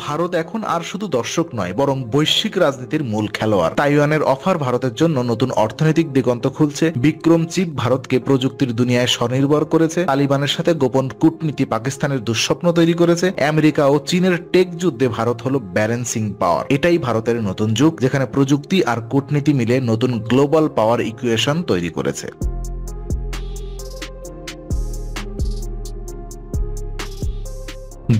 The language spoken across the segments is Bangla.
ভারত এখন আর শুধু দর্শক নয়, বরং বৈশ্বিক রাজনীতির মূল খেলোয়াড়। তাইওয়ানের অফার ভারতের জন্য নতুন অর্থনৈতিক দিগন্ত খুলছে। বিক্রম চিপ ভারতকে প্রযুক্তির দুনিয়ায় স্বনির্ভর করেছে। তালিবানের সাথে গোপন কূটনীতি পাকিস্তানের দুঃস্বপ্ন তৈরি করেছে। আমেরিকা ও চীনের টেক যুদ্ধে ভারত হলো ব্যালেন্সিং পাওয়ার। এটাই ভারতের নতুন যুগ, যেখানে প্রযুক্তি আর কূটনীতি মিলে নতুন গ্লোবাল পাওয়ার ইকুয়েশন তৈরি করেছে।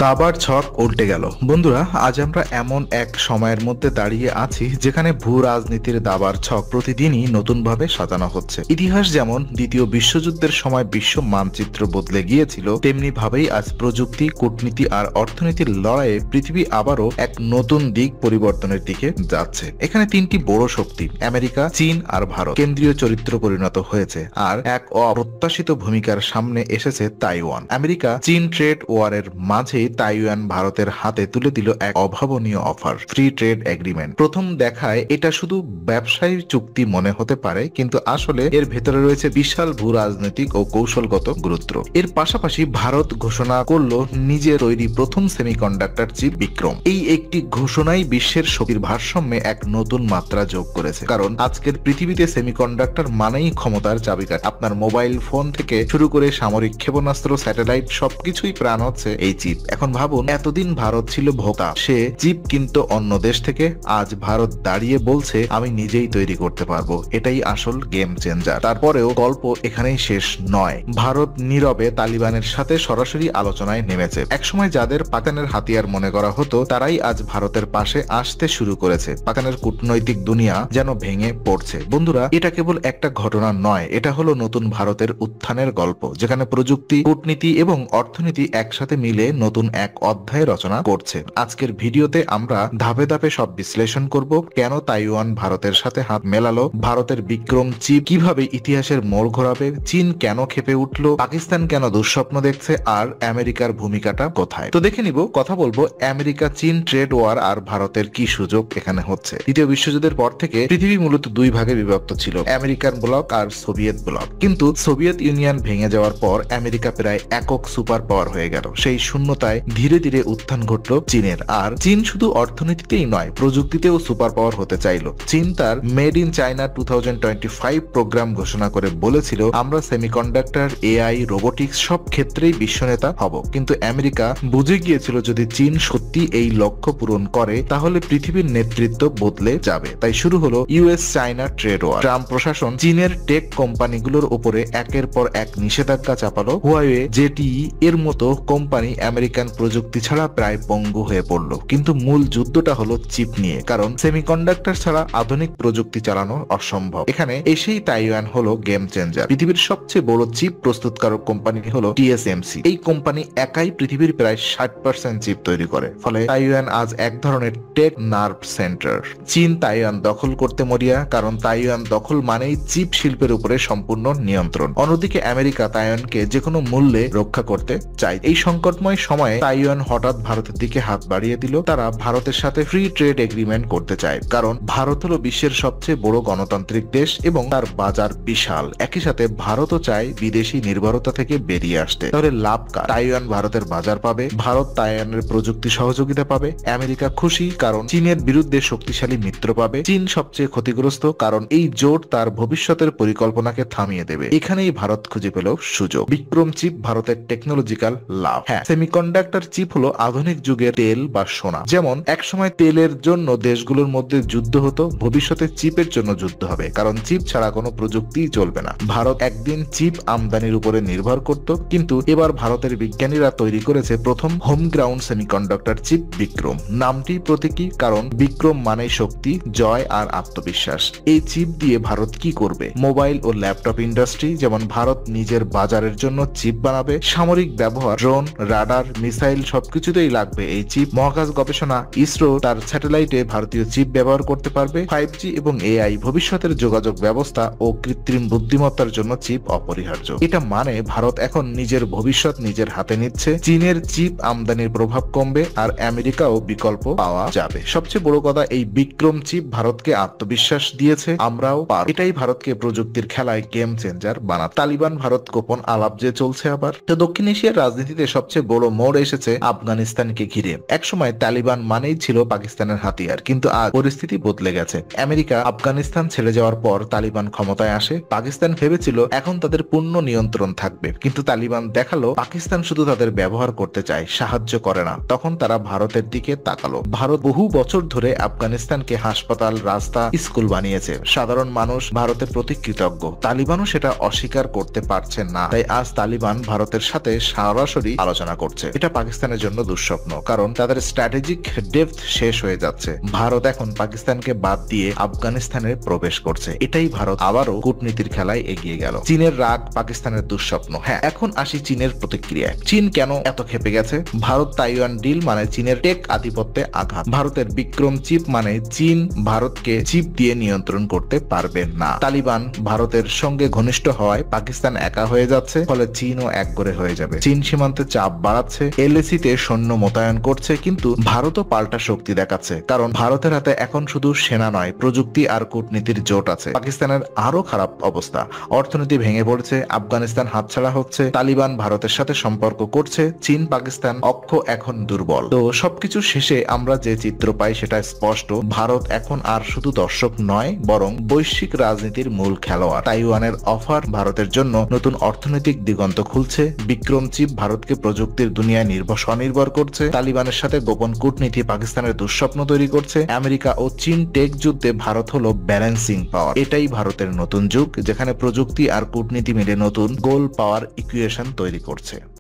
দাবার ছক উল্টে গেল। বন্ধুরা, আজ আমরা এমন এক সময়ের মধ্যে দাঁড়িয়ে আছি যেখানে ভূ রাজনীতির দাবার ছক প্রতিদিনই নতুনভাবে সাজানো হচ্ছে। ইতিহাস যেমন দ্বিতীয় বিশ্বযুদ্ধের সময় বিশ্ব মানচিত্র বদলে গিয়েছিল, তেমনি ভাবেই আজ প্রযুক্তি, কূটনীতি আর অর্থনীতির লড়াইয়ে পৃথিবী আবারও এক নতুন দিক পরিবর্তনের দিকে যাচ্ছে। এখানে তিনটি বড় শক্তি, আমেরিকা, চীন আর ভারত, কেন্দ্রীয় চরিত্র পরিণত হয়েছে। আর এক অপ্রত্যাশিত ভূমিকার সামনে এসেছে তাইওয়ান। আমেরিকা চীন ট্রেড ওয়ারের মাঝে তাইওয়ান ভারতের হাতে তুলে দিল এক অভাবনীয় অফার, ফ্রি ট্রেড এগ্রিমেন্ট। প্রথম দেখায় এটা শুধু ব্যবসায়ী চুক্তি মনে হতে পারে, কিন্তু আসলে এর ভেতরে রয়েছে বিশাল ভূ রাজনৈতিক ও কৌশলগত গুরুত্ব। এর পাশাপাশি ভারত ঘোষণা করলো নিজে তৈরি প্রথম সেমিকন্ডাক্টর চিপ বিক্রম। এই একটি ঘোষণাই বিশ্বের শক্তির ভারসাম্যে এক নতুন মাত্রা যোগ করেছে। কারণ আজকের পৃথিবীতে সেমিকন্ডাক্টর মানেই ক্ষমতার চাবিকাঠি। আপনার মোবাইল ফোন থেকে শুরু করে সামরিক ক্ষেপণাস্ত্র, স্যাটেলাইট সবকিছুই প্রাণ হচ্ছে এই চিপ। এখন ভাবুন, এতদিন ভারত ছিল ভোক্তা, সে চিপ কিন্তু অন্য দেশ থেকে। আজ ভারত দাঁড়িয়ে বলছে আমি নিজেই তৈরি করতে পারবো। এটাই আসল গেম চেঞ্জার। তারপরেও গল্প এখানেই শেষ নয়। ভারত নীরবে তালিবানের সাথে সরাসরি আলোচনায় নেমেছে। একসময় যাদের পাকিস্তানের হাতিয়ার মনে করা হতো, তারাই আজ ভারতের পাশে আসতে শুরু করেছে। পাকিস্তানের কূটনৈতিক দুনিয়া যেন ভেঙে পড়ছে। বন্ধুরা, এটা কেবল একটা ঘটনা নয়, এটা হলো নতুন ভারতের উত্থানের গল্প, যেখানে প্রযুক্তি, কূটনীতি এবং অর্থনীতি একসাথে মিলে নতুন এক অধ্যায় রচনা করছে। আজকের ভিডিওতে আমরা ধাপে ধাপে সব বিশ্লেষণ করব। কেন তাইওয়ান ভারতের সাথে হাত মেলালো, ভারতের বিক্রম চিপ কিভাবে ইতিহাসের মোড় ঘোরাবে, চীন কেন খেপে উঠলো, পাকিস্তান কেন দুঃস্বপ্ন দেখছে, আর আমেরিকার ভূমিকাটা কোথায়। তো দেখে নিব, কথা বলবো আমেরিকা চীন ট্রেড ওয়ার আর ভারতের কি সুযোগ এখানে হচ্ছে। দ্বিতীয় বিশ্বযুদ্ধের পর থেকে পৃথিবী মূলত দুই ভাগে বিভক্ত ছিল, আমেরিকান ব্লক আর সোভিয়েত ব্লক। কিন্তু সোভিয়েত ইউনিয়ন ভেঙে যাওয়ার পর আমেরিকা প্রায় একক সুপার পাওয়ার হয়ে গেল। সেই শূন্যতায় ধীরে ধীরে উত্থান ঘটল চীনের। আর চীন শুধু অর্থনীতিতেই নয়, প্রযুক্তিতেও সুপার পাওয়ার হতে চাইল। চীন তার মেড ইন চায়না 2025 প্রোগ্রাম ঘোষণা করে বলেছিল, আমরা সেমিকন্ডাক্টর, এআই, রোবোটিক্স সব ক্ষেত্রেই বিশ্বনেতা হব। কিন্তু আমেরিকা বুঝে গিয়েছিল, যদি চীন সত্যি এই লক্ষ্য পূরণ করে তাহলে পৃথিবীর নেতৃত্ব বদলে যাবে। তাই শুরু হলো US China trade war. Trump প্রশাসন চীনের টেক কোম্পানিগুলোর উপরে একের পর এক নিষেধাজ্ঞা চাপালো। হুয়াওয়ে, জেটিই এর মতো কোম্পানি আমেরিকান প্রযুক্তি ছাড়া প্রায় পঙ্গু হয়ে পড়ল। কিন্তু মূল যুদ্ধটা হলো চিপ নিয়ে, কারণ সেমিকন্ডাক্টর ছাড়া আধুনিক প্রযুক্তি চালানো অসম্ভব। এখানে এসেই তাইওয়ান হলো গেম চেঞ্জার। পৃথিবীর সবচেয়ে বড় চিপ প্রস্তুতকারক কোম্পানি হলো টিএসএমসি। এই কোম্পানি একাই পৃথিবীর প্রায় 60% চিপ তৈরি করে। ফলে তাইওয়ান আজ এক ধরনের টেক নার্ভ সেন্টার। চীন তাইওয়ান দখল করতে মরিয়া, কারণ তাইওয়ান দখল মানেই চিপ শিল্পের উপরে সম্পূর্ণ নিয়ন্ত্রণ। অন্যদিকে আমেরিকা তাইওয়ানকে যে কোনো মূল্যে রক্ষা করতে চায়। এই সংকটময় সময়ে তাইওয়ান হঠাৎ ভারতের দিকে হাত বাড়িয়ে দিল। তারা ভারতের সাথে ফ্রি ট্রেড এগ্রিমেন্ট করতে চায়, কারণ ভারত হলো বিশ্বের সবচেয়ে বড় গণতান্ত্রিক দেশ এবং তার বাজার বিশাল। একই সাথে ভারতও চায় বিদেশি নির্ভরতা থেকে বেরিয়ে আসতে। তাহলে লাভ কার? তাইওয়ান ভারতের বাজার পাবে, ভারত তাইওয়ানের প্রযুক্তি সহযোগিতা পাবে। আমেরিকা খুশি, কারণ চীনের বিরুদ্ধে শক্তিশালী মিত্র পাবে। চীন সবচেয়ে ক্ষতিগ্রস্ত, কারণ এই জোট তার ভবিষ্যতের পরিকল্পনাকে থামিয়ে দেবে। এখানেই ভারত খুঁজে পেল সুযোগ। বিক্রম চিপ ভারতের টেকনোলজিক্যাল লাভ। হ্যাঁ, সেমিকন্ডাক্টর চিপ হলো আধুনিক যুগের তেল বা সোনা। যেমন একসময় তেলের জন্য দেশগুলোর মধ্যে যুদ্ধ হতো, ভবিষ্যতে চিপের জন্য যুদ্ধ হবে, কারণ চিপ ছাড়া কোনো প্রযুক্তিই চলবে না। ভারত একদিন চিপ আমদানির উপরে নির্ভর করত, কিন্তু এবার ভারতের বিজ্ঞানীরা তৈরি করেছে প্রথম homegrown semiconductor chip Vikram. নামটি প্রতীকী, কারণ বিক্রম মানে শক্তি, জয় আর আত্মবিশ্বাস। এই চিপ দিয়ে ভারত কি করবে? মোবাইল ও ল্যাপটপ ইন্ডাস্ট্রি, যেমন ভারত নিজের বাজারের জন্য চিপ বানাবে। সামরিক ব্যবহার, ড্রোন, রাডার, মিসাইল সবকিছুতেই লাগবে এই চিপ। মহাকাশ গবেষণা, ইসরো তার স্যাটেলাইটে ভারতীয় চিপ ব্যবহার করতে পারবে। 5G এবং এআই, ভবিষ্যতের যোগাযোগ ব্যবস্থা ও কৃত্রিম বুদ্ধিমত্তার জন্য চিপ অপরিহার্য। এটা মানে ভারত এখন নিজের ভবিষ্যৎ নিজের হাতে নিচ্ছে। চীনের চিপ আমদানির প্রভাব কমবে আর আমেরিকাও বিকল্প পাওয়া যাবে। সবচেয়ে বড় কথা, এই বিক্রম চিপ ভারতকে আত্মবিশ্বাস দিয়েছে, আমরাও পারব। এটাই ভারতকে প্রযুক্তির খেলায় গেম চেঞ্জার বানাতে। তালিবান ভারত গোপন আলাপ যে চলছে আবার। তো দক্ষিণ এশিয়ার রাজনীতিতে সবচেয়ে বড় মোড় মোড় এসেছে আফগানিস্তানকে ঘিরে। একসময় তালিবান মানেই ছিল পাকিস্তানের হাতিয়ার, কিন্তু আজ পরিস্থিতি বদলে গেছে। আমেরিকা আফগানিস্তান ছেড়ে যাওয়ার পর তালিবান ক্ষমতায় আসে। পাকিস্তান ভেবেছিল এখন তাদের পূর্ণ নিয়ন্ত্রণ থাকবে, কিন্তু তালিবান দেখালো পাকিস্তান শুধু তাদের ব্যবহার করতে চায়, সাহায্য করে না। তখন তারা ভারতের দিকে তাকালো। ভারত বহু বছর ধরে আফগানিস্তানকে হাসপাতাল, রাস্তা, স্কুল বানিয়েছে। সাধারণ মানুষ ভারতের প্রতি কৃতজ্ঞ। তালিবানও সেটা অস্বীকার করতে পারছে না। তাই আজ তালিবান ভারতের সাথে সরাসরি আলোচনা করছে। এটা পাকিস্তানের জন্য দুঃস্বপ্ন, কারণ তাদের স্ট্র্যাটেজিক ডেপথ শেষ হয়ে যাচ্ছে। ভারত এখন পাকিস্তানকে বাদ দিয়ে আফগানিস্তানে প্রবেশ করছে। এটাই ভারত আবারও কূটনীতির খেলায় এগিয়ে গেল। চীনের রাগ পাকিস্তানের দুঃস্বপ্ন। হ্যাঁ, এখন আসি চীনের প্রতিক্রিয়া। চীন কেন এত ক্ষেপে গেছে? ভারত তাইওয়ান ডিল মানে চীনের টেক আধিপত্যে আঘাত। ভারতের বিক্রম চিপ মানে চীন ভারতকে চিপ দিয়ে নিয়ন্ত্রণ করতে পারবে না। তালিবান ভারতের সঙ্গে ঘনিষ্ঠ হওয়ায় পাকিস্তান একা হয়ে যাচ্ছে, ফলে চীনও একগরে হয়ে যাবে। চীন সীমান্তে চাপ বাড়াচ্ছে, এলএসি তে সৈন্য মোতায়েন করছে, কিন্তু ভারতও পাল্টা শক্তি দেখাচ্ছে। কারণ ভারতের হাতে এখন শুধু সেনা নয়, প্রযুক্তি আর কূটনীতির জোট আছে। পাকিস্তানের আরো খারাপ অবস্থা, অর্থনীতি ভেঙে পড়ছে, আফগানিস্তান হাতছাড়া হচ্ছে, তালিবান ভারতের সাথে সম্পর্ক করছে, চীন পাকিস্তান অক্ষ এখন দুর্বল। তো সবকিছু শেষে আমরা যে চিত্র পাই সেটা স্পষ্ট। ভারত এখন আর শুধু দর্শক নয়, বরং বৈশ্বিক রাজনীতির মূল খেলোয়াড়। তাইওয়ানের অফার ভারতের জন্য নতুন অর্থনৈতিক দিগন্ত খুলছে। বিক্রম চিপ ভারতকে প্রযুক্তির দুনিয়ায় স্বনির্ভর করছে। তালিবানের সাথে গোপন কূটনীতি পাকিস্তানের দুঃস্বপ্ন তৈরি করছে। আমেরিকা ও চীন টেক যুদ্ধে ভারত হলো ব্যালেন্সিং পাওয়ার। এটাই ভারতের নতুন যুগ, যেখানে প্রযুক্তি আর কূটনীতি মিলে নতুন গোল পাওয়ার ইকুয়েশন তৈরি করছে।